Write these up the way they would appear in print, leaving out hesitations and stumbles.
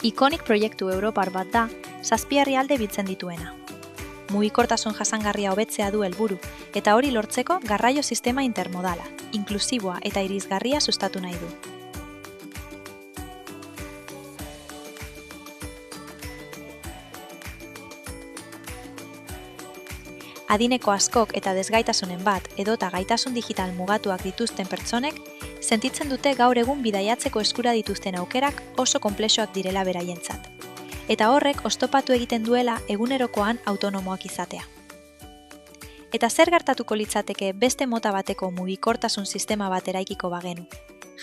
Iconic proiektu europar bat da, 7 herrialde biltzen dituena. Mugikortasun jasangarria hobetzea du helburu, eta hori lortzeko garraio sistema intermodala, inklusiboa eta irisgarria sustatu nahi du. Adineko askok eta desgaitasunen bat edota gaitasun digital mugatuak dituzten pertsonek sentitzen dute gaur egun bidaiatzeko eskura dituzten aukerak oso konplexuak direla beraientzat. Eta horrek oztopatu egiten duela egunerokoan autonomoak izatea. Eta zer gertatuko litzateke beste mota bateko mugikortasun sistema bat eraikiko bagenu?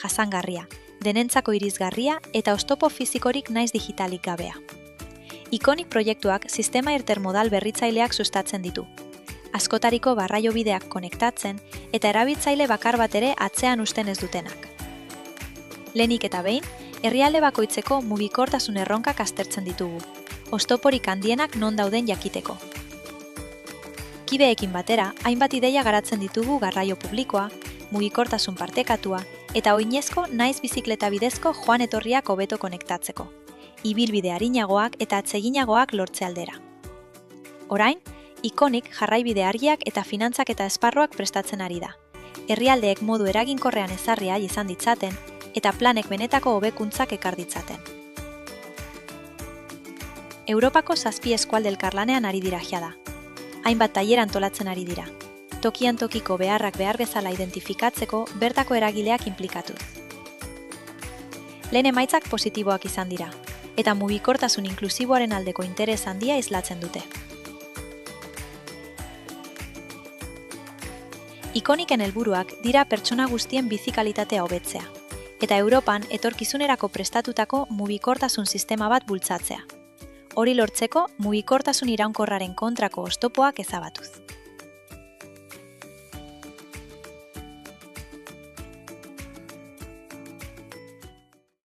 Jasangarria, denentzako irisgarria eta oztopo fisikorik naiz digitalik gabea. Iconic proiektuak sistema intermodal berritzaileak sustatzen ditu. Askotariko garraiobideak konektatzen eta erabiltzaile bakar bat ere atzean uzten ez dutenak. Lehenik eta behin, herrialde bakoitzeko mugikortasun erronkak aztertzen ditugu, oztoporik handienak non dauden jakiteko. Kideekin batera, hainbat ideia garatzen ditugu garraio publikoa, mugikortasun partekatua eta oinezko naiz bizikleta bidezko joan etorriak hobeto konektatzeko, ibilbide arinagoak eta atseginagoak lortze aldera. Orain, Iconic jarraibide argiak eta finantzak eta esparruak prestatzen ari da. Herrialdeek modu eraginkorrean ezarria izan ditzaten eta planek benetako hobekuntzak ekar ditzaten. Europako 7 eskualde elkarlanean ari dira jada. Hainbat tailer antolatzen ari dira. Tokian tokiko beharrak behar bezala identifikatzeko bertako eragileak inplikatuz. Lehen emaitzak positiboak izan dira, eta mugikortasun inklusiboaren aldeko interes handia islatzen dute. Iconiken helburuak dira pertsona guztien bizi kalitatea hobetzea, eta Europan etorkizunerako prestatutako mugikortasun sistema bat bultzatzea. Hori lortzeko mugikortasun iraunkorraren kontrako oztopoak ezabatuz.